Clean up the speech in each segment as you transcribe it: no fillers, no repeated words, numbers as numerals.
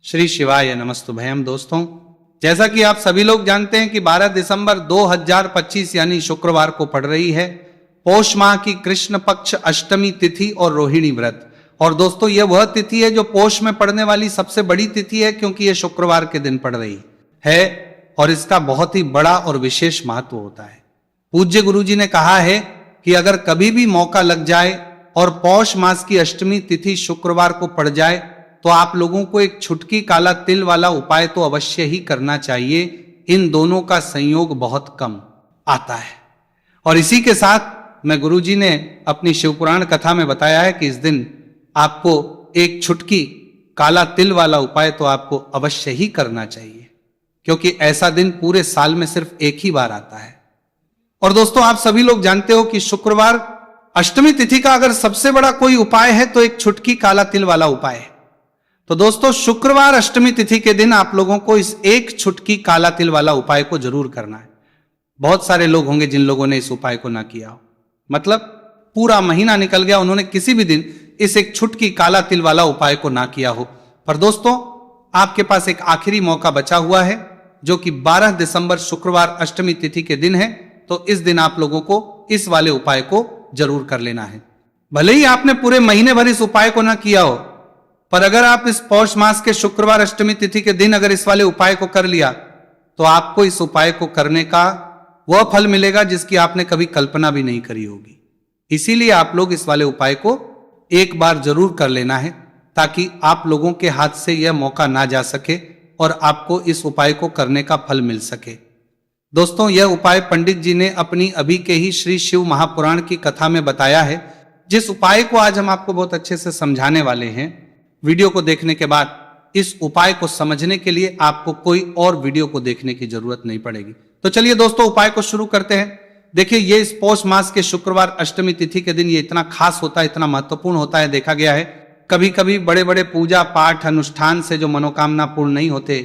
श्री शिवाय नमस्तुभयम। दोस्तों, जैसा कि आप सभी लोग जानते हैं कि 12 दिसंबर 2025 यानी शुक्रवार को पड़ रही है पौष माह की कृष्ण पक्ष अष्टमी तिथि और रोहिणी व्रत। और दोस्तों, यह वह तिथि है जो पौष में पड़ने वाली सबसे बड़ी तिथि है, क्योंकि यह शुक्रवार के दिन पड़ रही है और इसका बहुत ही बड़ा और विशेष महत्व होता है। पूज्य गुरु जी ने कहा है कि अगर कभी भी मौका लग जाए और पौष मास की अष्टमी तिथि शुक्रवार को पड़ जाए तो आप लोगों को एक छुटकी काला तिल वाला उपाय तो अवश्य ही करना चाहिए। इन दोनों का संयोग बहुत कम आता है। और इसी के साथ मैं गुरुजी ने अपनी शिवपुराण कथा में बताया है कि इस दिन आपको एक छुटकी काला तिल वाला उपाय तो आपको अवश्य ही करना चाहिए, क्योंकि ऐसा दिन पूरे साल में सिर्फ एक ही बार आता है। और दोस्तों, आप सभी लोग जानते हो कि शुक्रवार अष्टमी तिथि का अगर सबसे बड़ा कोई उपाय है तो एक छुटकी काला तिल वाला उपाय है। तो दोस्तों, शुक्रवार अष्टमी तिथि के दिन आप लोगों को इस एक छुटकी काला तिल वाला उपाय को जरूर करना है। बहुत सारे लोग होंगे जिन लोगों ने इस उपाय को ना किया हो, मतलब पूरा महीना निकल गया, उन्होंने किसी भी दिन इस एक छुटकी काला तिल वाला उपाय को ना किया हो। पर दोस्तों, आपके पास एक आखिरी मौका बचा हुआ है, जो कि 12 दिसंबर शुक्रवार अष्टमी तिथि के दिन है। तो इस दिन आप लोगों को इस वाले उपाय को जरूर कर लेना है। भले ही आपने पूरे महीने भर इस उपाय को ना किया हो, पर अगर आप इस पौष मास के शुक्रवार अष्टमी तिथि के दिन अगर इस वाले उपाय को कर लिया तो आपको इस उपाय को करने का वह फल मिलेगा जिसकी आपने कभी कल्पना भी नहीं करी होगी। इसीलिए आप लोग इस वाले उपाय को एक बार जरूर कर लेना है, ताकि आप लोगों के हाथ से यह मौका ना जा सके और आपको इस उपाय को करने का फल मिल सके। दोस्तों, यह उपाय पंडित जी ने अपनी अभी के ही श्री शिव महापुराण की कथा में बताया है, जिस उपाय को आज हम आपको बहुत अच्छे से समझाने वाले हैं। वीडियो को देखने के बाद इस उपाय को समझने के लिए आपको कोई और वीडियो को देखने की जरूरत नहीं पड़ेगी। तो चलिए दोस्तों, उपाय को शुरू करते हैं। देखिए, ये इस पौष मास के शुक्रवार अष्टमी तिथि के दिन ये इतना खास होता है, इतना महत्वपूर्ण होता है। देखा गया है कभी कभी बड़े बड़े पूजा पाठ अनुष्ठान से जो मनोकामना पूर्ण नहीं होते,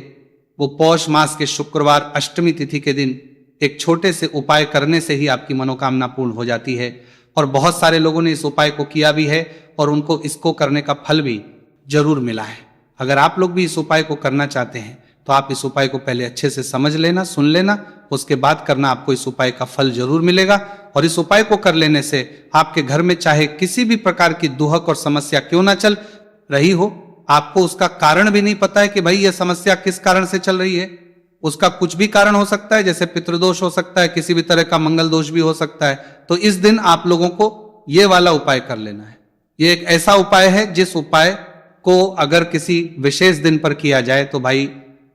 वो पौष मास के शुक्रवार अष्टमी तिथि के दिन एक छोटे से उपाय करने से ही आपकी मनोकामना पूर्ण हो जाती है। और बहुत सारे लोगों ने इस उपाय को किया भी है और उनको इसको करने का फल भी जरूर मिला है। अगर आप लोग भी इस उपाय को करना चाहते हैं तो आप इस उपाय को पहले अच्छे से समझ लेना, सुन लेना, उसके बाद करना, आपको इस उपाय का फल जरूर मिलेगा। और इस उपाय को कर लेने से आपके घर में चाहे किसी भी प्रकार की दुहक और समस्या क्यों ना चल रही हो, आपको उसका कारण भी नहीं पता है कि भाई यह समस्या किस कारण से चल रही है। उसका कुछ भी कारण हो सकता है, जैसे पितृदोष हो सकता है, किसी भी तरह का मंगल दोष भी हो सकता है। तो इस दिन आप लोगों को यह वाला उपाय कर लेना है। यह एक ऐसा उपाय है जिस उपाय को अगर किसी विशेष दिन पर किया जाए तो भाई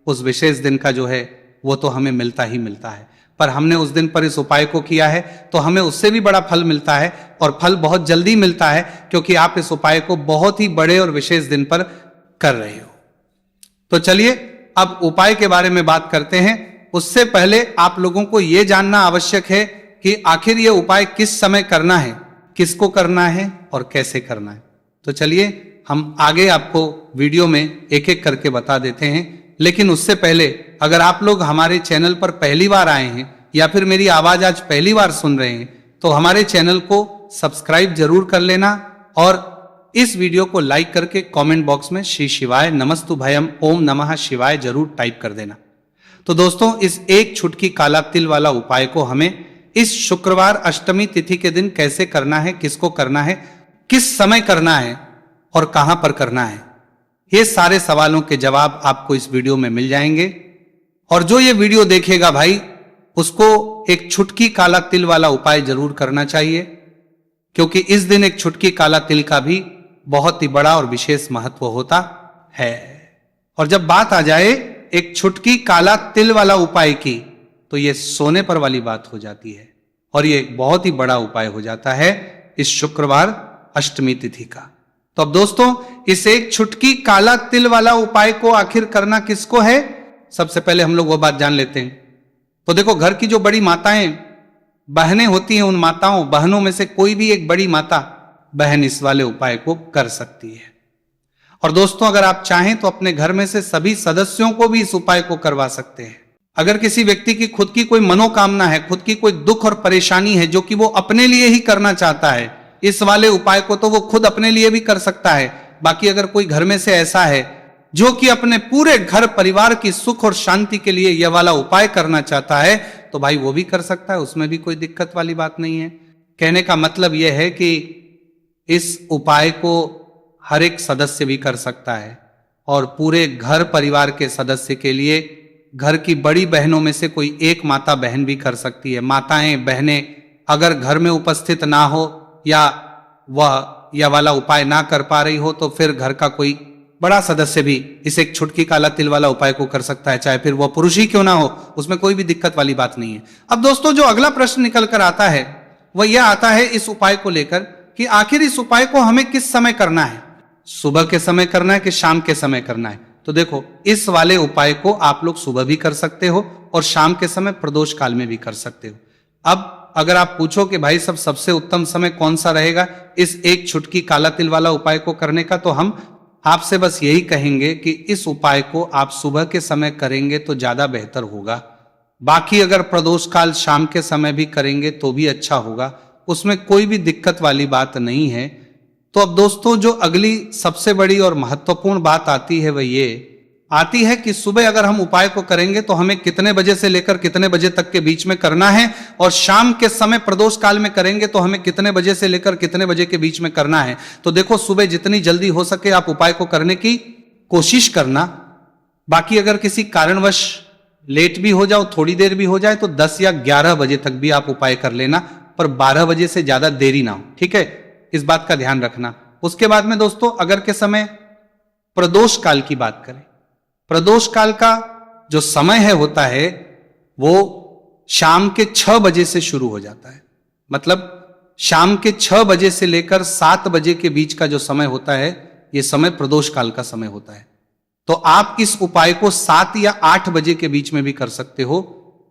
उस विशेष दिन का जो है वो तो हमें मिलता ही मिलता है। पर हमने उस दिन पर इस उपाय को किया है तो हमें उससे भी बड़ा फल मिलता है, और फल बहुत जल्दी मिलता है, क्योंकि आप इस उपाय को बहुत ही बड़े और विशेष दिन पर कर रहे हो। तो चलिए अब उपाय के बारे में बात करते हैं। उससे पहले आप लोगों को यह जानना आवश्यक है कि आखिर यह उपाय किस समय करना है, किसको करना है और कैसे करना है। तो चलिए हम आगे आपको वीडियो में एक एक करके बता देते हैं। लेकिन उससे पहले अगर आप लोग हमारे चैनल पर पहली बार आए हैं या फिर मेरी आवाज आज पहली बार सुन रहे हैं तो हमारे चैनल को सब्सक्राइब जरूर कर लेना, और इस वीडियो को लाइक करके कमेंट बॉक्स में श्री शिवाय नमस्तुभयम ओम नमः शिवाय जरूर टाइप कर देना। तो दोस्तों, इस एक छुटकी काला तिल वाला उपाय को हमें इस शुक्रवार अष्टमी तिथि के दिन कैसे करना है, किसको करना है, किस समय करना है और कहां पर करना है, ये सारे सवालों के जवाब आपको इस वीडियो में मिल जाएंगे। और जो ये वीडियो देखेगा भाई, उसको एक छुटकी काला तिल वाला उपाय जरूर करना चाहिए, क्योंकि इस दिन एक छुटकी काला तिल का भी बहुत ही बड़ा और विशेष महत्व होता है। और जब बात आ जाए एक छुटकी काला तिल वाला उपाय की, तो ये सोने पर वाली बात हो जाती है, और ये एक बहुत ही बड़ा उपाय हो जाता है इस शुक्रवार अष्टमी तिथि का। तो अब दोस्तों, इस एक छुटकी काला तिल वाला उपाय को आखिर करना किसको है, सबसे पहले हम लोग वो बात जान लेते हैं। तो देखो, घर की जो बड़ी माताएं बहनें होती हैं, उन माताओं बहनों में से कोई भी एक बड़ी माता बहन इस वाले उपाय को कर सकती है। और दोस्तों, अगर आप चाहें तो अपने घर में से सभी सदस्यों को भी इस उपाय को करवा सकते हैं। अगर किसी व्यक्ति की खुद की कोई मनोकामना है, खुद की कोई दुख और परेशानी है जो कि वो अपने लिए ही करना चाहता है, इस वाले उपाय को तो वो खुद अपने लिए भी कर सकता है। बाकी अगर कोई घर में से ऐसा है जो कि अपने पूरे घर परिवार की सुख और शांति के लिए यह वाला उपाय करना चाहता है, तो भाई वो भी कर सकता है, उसमें भी कोई दिक्कत वाली बात नहीं है। कहने का मतलब यह है कि इस उपाय को हर एक सदस्य भी कर सकता है और पूरे घर परिवार के सदस्य के लिए घर की बड़ी बहनों में से कोई एक माता बहन भी कर सकती है। माताएं बहनें अगर घर में उपस्थित ना हो या वह यह वाला उपाय ना कर पा रही हो, तो फिर घर का कोई बड़ा सदस्य भी इस एक छुटकी काला तिल वाला उपाय को कर सकता है, चाहे फिर वह पुरुष ही क्यों ना हो, उसमें कोई भी दिक्कत वाली बात नहीं है। अब दोस्तों, जो अगला प्रश्न निकल कर आता है वह यह आता है इस उपाय को लेकर कि आखिर इस उपाय को हमें किस समय करना है, सुबह के समय करना है कि शाम के समय करना है। तो देखो, इस वाले उपाय को आप लोग सुबह भी कर सकते हो और शाम के समय प्रदोष काल में भी कर सकते हो। अब अगर आप पूछो कि भाई सबसे उत्तम समय कौन सा रहेगा इस एक छुटकी काला तिल वाला उपाय को करने का, तो हम आपसे बस यही कहेंगे कि इस उपाय को आप सुबह के समय करेंगे तो ज्यादा बेहतर होगा। बाकी अगर प्रदोष काल शाम के समय भी करेंगे तो भी अच्छा होगा, उसमें कोई भी दिक्कत वाली बात नहीं है। तो अब दोस्तों, जो अगली सबसे बड़ी और महत्वपूर्ण बात आती है वह ये आती है कि सुबह अगर हम उपाय को करेंगे तो हमें कितने बजे से लेकर कितने बजे तक के बीच में करना है, और शाम के समय प्रदोष काल में करेंगे तो हमें कितने बजे से लेकर कितने बजे के बीच में करना है। तो देखो, सुबह जितनी जल्दी हो सके आप उपाय को करने की कोशिश करना। बाकी अगर किसी कारणवश लेट भी हो जाओ, थोड़ी देर भी हो जाए, तो 10 या 11 बजे तक भी आप उपाय कर लेना, पर 12 बजे से ज्यादा देरी ना हो, ठीक है, इस बात का ध्यान रखना। उसके बाद में दोस्तों, अगर के समय प्रदोष काल की बात करें, प्रदोष काल का जो समय है होता है वो शाम के 6 बजे से शुरू हो जाता है। मतलब शाम के 6 बजे से लेकर 7 बजे के बीच का जो समय होता है, यह समय प्रदोष काल का समय होता है। तो आप इस उपाय को 7 या 8 बजे के बीच में भी कर सकते हो।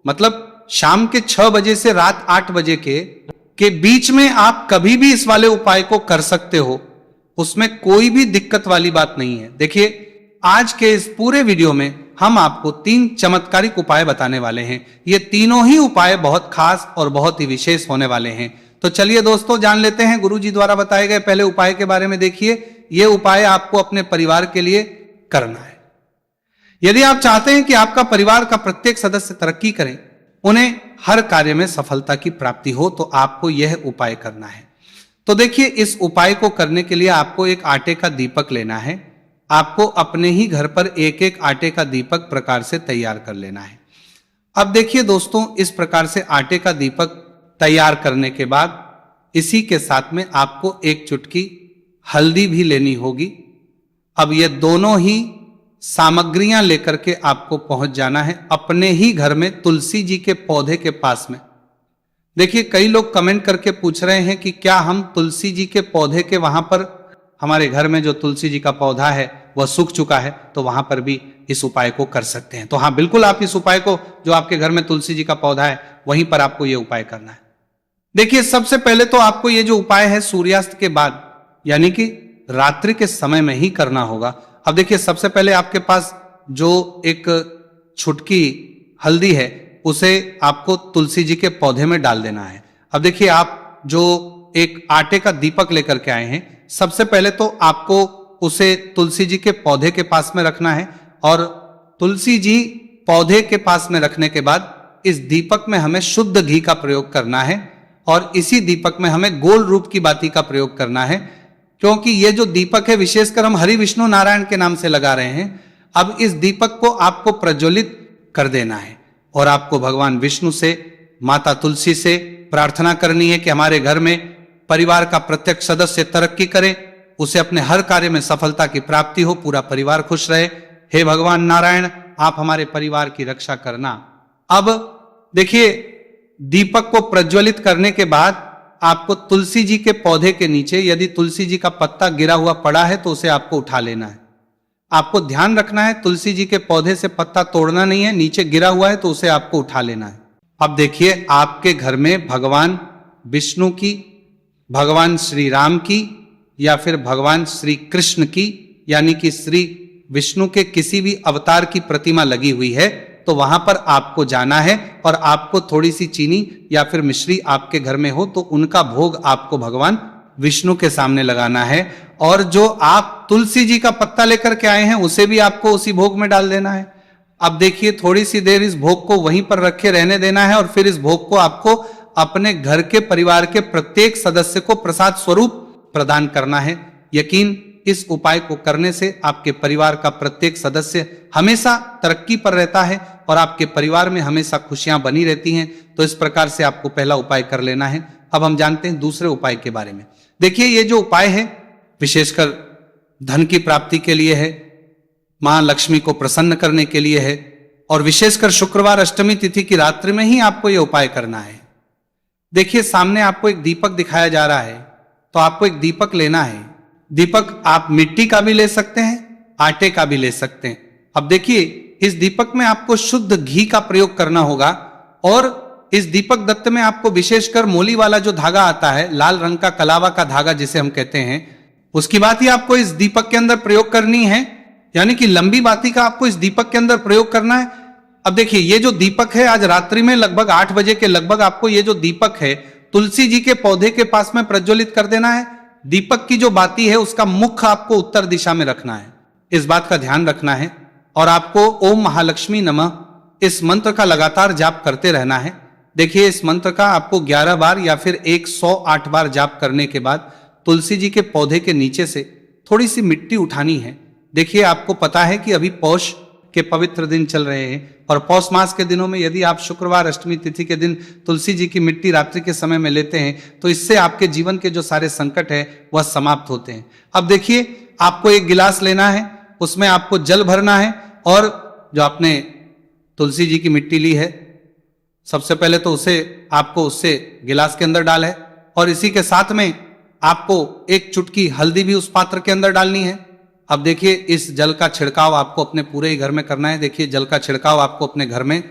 मतलब शाम के 6 बजे से रात 8 बजे के बीच में आप कभी भी इस वाले उपाय को कर सकते हो, उसमें कोई भी दिक्कत वाली बात नहीं है। देखिए, आज के इस पूरे वीडियो में हम आपको 3 चमत्कारिक उपाय बताने वाले हैं। ये तीनों ही उपाय बहुत खास और बहुत ही विशेष होने वाले हैं। तो चलिए दोस्तों, जान लेते हैं गुरु जी द्वारा बताए गए पहले उपाय के बारे में। देखिए, ये उपाय आपको अपने परिवार के लिए करना है। यदि आप चाहते हैं कि आपका परिवार का प्रत्येक सदस्य तरक्की करे, उन्हें हर कार्य में सफलता की प्राप्ति हो, तो आपको यह उपाय करना है। तो देखिए, इस उपाय को करने के लिए आपको एक आटे का दीपक लेना है। आपको अपने ही घर पर एक एक आटे का दीपक प्रकार से तैयार कर लेना है। अब देखिए दोस्तों, इस प्रकार से आटे का दीपक तैयार करने के बाद इसी के साथ में आपको एक चुटकी हल्दी भी लेनी होगी। अब ये दोनों ही सामग्रियां लेकर के आपको पहुंच जाना है अपने ही घर में तुलसी जी के पौधे के पास में। देखिए, कई लोग कमेंट करके पूछ रहे हैं कि क्या हम तुलसी जी के पौधे के वहां पर, हमारे घर में जो तुलसी जी का पौधा है वह सूख चुका है, तो वहां पर भी इस उपाय को कर सकते हैं। तो हाँ, बिल्कुल आप इस उपाय को, जो आपके घर में तुलसी जी का पौधा है वहीं पर आपको यह उपाय करना है। देखिए, सबसे पहले तो आपको यह जो उपाय है सूर्यास्त के बाद, यानी कि रात्रि के समय में ही करना होगा। अब देखिए, सबसे पहले आपके पास जो एक छुटकी हल्दी है उसे आपको तुलसी जी के पौधे में डाल देना है। अब देखिए, आप जो एक आटे का दीपक लेकर के आए हैं, सबसे पहले तो आपको उसे तुलसी जी के पौधे के पास में रखना है, और तुलसी जी पौधे के पास में रखने के बाद इस दीपक में हमें शुद्ध घी का प्रयोग करना है, और इसी दीपक में हमें गोल रूप की बाती का प्रयोग करना है। क्योंकि ये जो दीपक है विशेषकर हम हरि विष्णु नारायण के नाम से लगा रहे हैं। अब इस दीपक को आपको प्रज्वलित कर देना है, और आपको भगवान विष्णु से, माता तुलसी से प्रार्थना करनी है कि हमारे घर में परिवार का प्रत्येक सदस्य तरक्की करे, उसे अपने हर कार्य में सफलता की प्राप्ति हो, पूरा परिवार खुश रहे। हे भगवान नारायण, आप हमारे परिवार की रक्षा करना। अब देखिए, दीपक को प्रज्वलित करने के बाद आपको तुलसी जी के पौधे के नीचे, यदि तुलसी जी का पत्ता गिरा हुआ पड़ा है तो उसे आपको उठा लेना है। आपको ध्यान रखना है, तुलसी जी के पौधे से पत्ता तोड़ना नहीं है, नीचे गिरा हुआ है तो उसे आपको उठा लेना है। अब देखिए, आपके घर में भगवान विष्णु की, भगवान श्री राम की, या फिर भगवान श्री कृष्ण की, यानी कि श्री विष्णु के किसी भी अवतार की प्रतिमा लगी हुई है, तो वहां पर आपको जाना है, और आपको थोड़ी सी चीनी या फिर मिश्री आपके घर में हो तो उनका भोग आपको भगवान विष्णु के सामने लगाना है। और जो आप तुलसी जी का पत्ता लेकर के आए हैं उसे भी आपको उसी भोग में डाल देना है। अब देखिए थोड़ी सी देर इस भोग को वहीं पर रखे रहने देना है और फिर इस भोग को आपको अपने घर के परिवार के प्रत्येक सदस्य को प्रसाद स्वरूप प्रदान करना है। यकीन, इस उपाय को करने से आपके परिवार का प्रत्येक सदस्य हमेशा तरक्की पर रहता है और आपके परिवार में हमेशा खुशियां बनी रहती हैं। तो इस प्रकार से आपको पहला उपाय कर लेना है। अब हम जानते हैं दूसरे उपाय के बारे में। देखिए ये जो उपाय है विशेषकर धन की प्राप्ति के लिए है, मां लक्ष्मी को प्रसन्न करने के लिए है और विशेषकर शुक्रवार अष्टमी तिथि की रात्रि में ही आपको यह उपाय करना है। देखिए सामने आपको एक दीपक दिखाया जा रहा है, तो आपको एक दीपक लेना है। दीपक आप मिट्टी का भी ले सकते हैं, आटे का भी ले सकते हैं। अब देखिए इस दीपक में आपको शुद्ध घी का प्रयोग करना होगा और इस दीपक दत्त में आपको विशेषकर मोली वाला जो धागा आता है, लाल रंग का कलावा का धागा जिसे हम कहते हैं, उसकी बात ही आपको इस दीपक के अंदर प्रयोग करनी है। यानी कि लंबी बाती का आपको इस दीपक के अंदर प्रयोग करना है। अब देखिए ये जो दीपक है आज रात्रि में लगभग 8 बजे के लगभग आपको ये जो दीपक है तुलसी जी के पौधे के पास में प्रज्वलित कर देना है। दीपक की जो बाती है उसका मुख आपको उत्तर दिशा में रखना है, इस बात का ध्यान रखना है। और आपको ओम महालक्ष्मी नमः इस मंत्र का लगातार जाप करते रहना है। देखिए इस मंत्र का आपको 11 बार या फिर 108 बार जाप करने के बाद तुलसी जी के पौधे के नीचे से थोड़ी सी मिट्टी उठानी है। देखिए आपको पता है कि अभी पौष के पवित्र दिन चल रहे हैं और पौष मास के दिनों में यदि आप शुक्रवार अष्टमी तिथि के दिन तुलसी जी की मिट्टी रात्रि के समय में लेते हैं तो इससे आपके जीवन के जो सारे संकट है वह समाप्त होते हैं। अब देखिए आपको एक गिलास लेना है, उसमें आपको जल भरना है और जो आपने तुलसी जी की मिट्टी ली है सबसे पहले तो उसे आपको उससे गिलास के अंदर डाल है और इसी के साथ में आपको एक चुटकी हल्दी भी उस पात्र के अंदर डालनी है। अब देखिए इस जल का छिड़काव आपको अपने पूरे ही घर में करना है। देखिए जल का छिड़काव आपको अपने घर में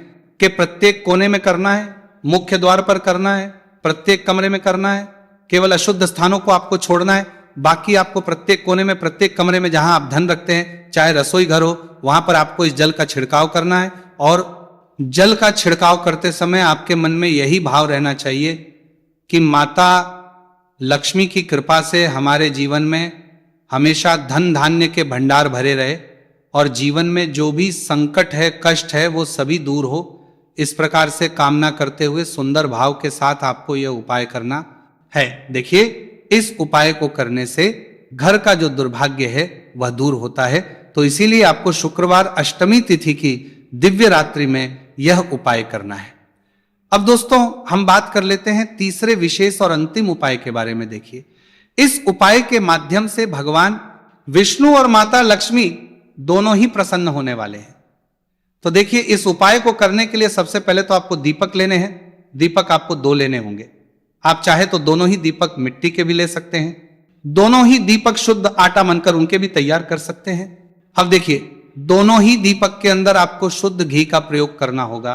के प्रत्येक कोने में करना है, मुख्य द्वार पर करना है, प्रत्येक कमरे में करना है। केवल अशुद्ध स्थानों को आपको छोड़ना है, बाकी आपको प्रत्येक कोने में प्रत्येक कमरे में जहां आप धन रखते हैं, चाहे रसोई घर हो, वहां पर आपको इस जल का छिड़काव करना है। और जल का छिड़काव करते समय आपके मन में यही भाव रहना चाहिए कि माता लक्ष्मी की कृपा से हमारे जीवन में हमेशा धन धान्य के भंडार भरे रहे और जीवन में जो भी संकट है, कष्ट है, वो सभी दूर हो। इस प्रकार से कामना करते हुए सुंदर भाव के साथ आपको यह उपाय करना है। देखिए इस उपाय को करने से घर का जो दुर्भाग्य है वह दूर होता है। तो इसीलिए आपको शुक्रवार अष्टमी तिथि की दिव्य रात्रि में यह उपाय करना है। अब दोस्तों हम बात कर लेते हैं तीसरे विशेष और अंतिम उपाय के बारे में। देखिए इस उपाय के माध्यम से भगवान विष्णु और माता लक्ष्मी दोनों ही प्रसन्न होने वाले हैं। तो देखिए इस उपाय को करने के लिए सबसे पहले तो आपको दीपक लेने हैं। दीपक आपको 2 लेने होंगे। आप चाहे तो दोनों ही दीपक मिट्टी के भी ले सकते हैं, दोनों ही दीपक शुद्ध आटा मनकर उनके भी तैयार कर सकते हैं। अब देखिए दोनों ही दीपक के अंदर आपको शुद्ध घी का प्रयोग करना होगा।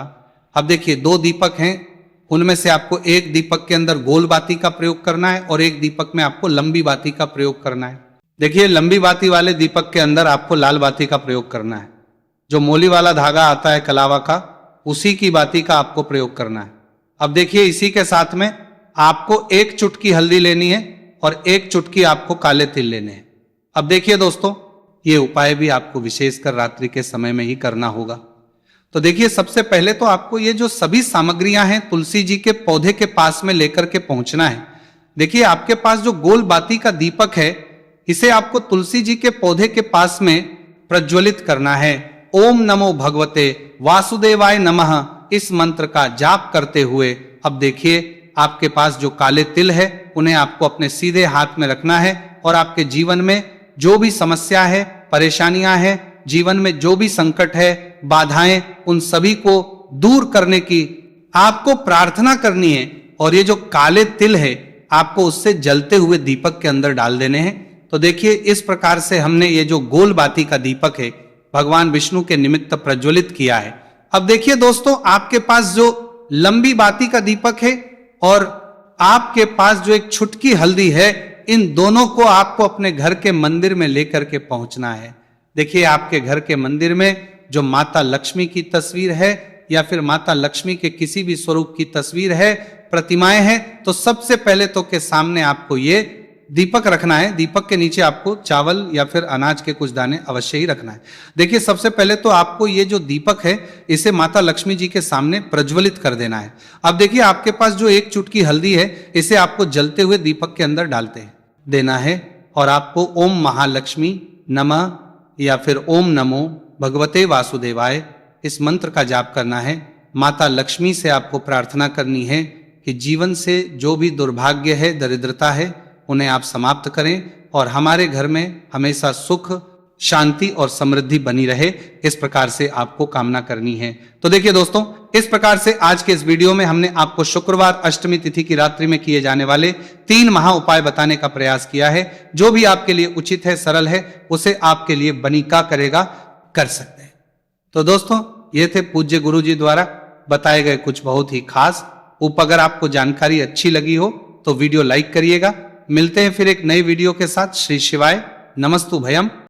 अब देखिए 2 दीपक हैं, उनमें से आपको एक दीपक के अंदर गोल बाती का प्रयोग करना है और एक दीपक में आपको लंबी बाती का प्रयोग करना है। देखिए लंबी बाती वाले दीपक के अंदर आपको लाल बाती का प्रयोग करना है। जो मोली वाला धागा आता है कलावा का, उसी की बाती का आपको प्रयोग करना है। अब देखिए इसी के साथ में आपको एक चुटकी हल्दी लेनी है और एक चुटकी आपको काले तिल लेने हैं। अब देखिए दोस्तों ये उपाय भी आपको विशेषकर रात्रि के समय में ही करना होगा। तो देखिए सबसे पहले तो आपको ये जो सभी सामग्रियां हैं तुलसी जी के पौधे के पास में लेकर के पहुंचना है। देखिए आपके पास जो गोल बाती का दीपक है इसे आपको तुलसी जी के पौधे के पास में प्रज्वलित करना है। ओम नमो भगवते वासुदेवाय नमः इस मंत्र का जाप करते हुए अब देखिए आपके पास जो काले तिल है उन्हें आपको अपने सीधे हाथ में रखना है और आपके जीवन में जो भी समस्या है, परेशानियां हैं, जीवन में जो भी संकट है, बाधाएं, उन सभी को दूर करने की आपको प्रार्थना करनी है। और ये जो काले तिल है आपको उससे जलते हुए दीपक के अंदर डाल देने हैं। तो देखिए इस प्रकार से हमने ये जो गोल बाती का दीपक है भगवान विष्णु के निमित्त प्रज्वलित किया है। अब देखिए दोस्तों आपके पास जो लंबी बाती का दीपक है और आपके पास जो एक छुटकी हल्दी है, इन दोनों को आपको अपने घर के मंदिर में लेकर के पहुंचना है। देखिए आपके घर के मंदिर में जो माता लक्ष्मी की तस्वीर है या फिर माता लक्ष्मी के किसी भी स्वरूप की तस्वीर है, प्रतिमाएं हैं, तो सबसे पहले तो के सामने आपको ये दीपक रखना है। दीपक के नीचे आपको चावल या फिर अनाज के कुछ दाने अवश्य ही रखना है। देखिए, सबसे पहले तो आपको ये जो दीपक है इसे माता लक्ष्मी जी के सामने प्रज्वलित कर देना है। अब देखिए, आपके पास जो एक चुटकी हल्दी है इसे आपको जलते हुए दीपक के अंदर डालते देना है और आपको ओम महालक्ष्मी नमः या फिर ओम नमो भगवते वासुदेवाय इस मंत्र का जाप करना है। माता लक्ष्मी से आपको प्रार्थना करनी है कि जीवन से जो भी दुर्भाग्य है, दरिद्रता है, उन्हें आप समाप्त करें और हमारे घर में हमेशा सुख, शांति और समृद्धि बनी रहे। इस प्रकार से आपको कामना करनी है। तो देखिए दोस्तों, इस प्रकार से आज के इस वीडियो में हमने आपको शुक्रवार अष्टमी तिथि की रात्रि में किए जाने वाले 3 महा उपाय बताने का प्रयास किया है। जो भी आपके लिए उचित है, सरल है, उसे आपके लिए बनिका करेगा, कर सकते हैं। तो दोस्तों, ये थे पूज्य गुरु जी द्वारा बताए गए कुछ बहुत ही खास उप। अगर आपको जानकारी अच्छी लगी हो तो वीडियो लाइक करिएगा। मिलते हैं फिर एक नई वीडियो के साथ। श्री शिवाय नमस्तु भयम।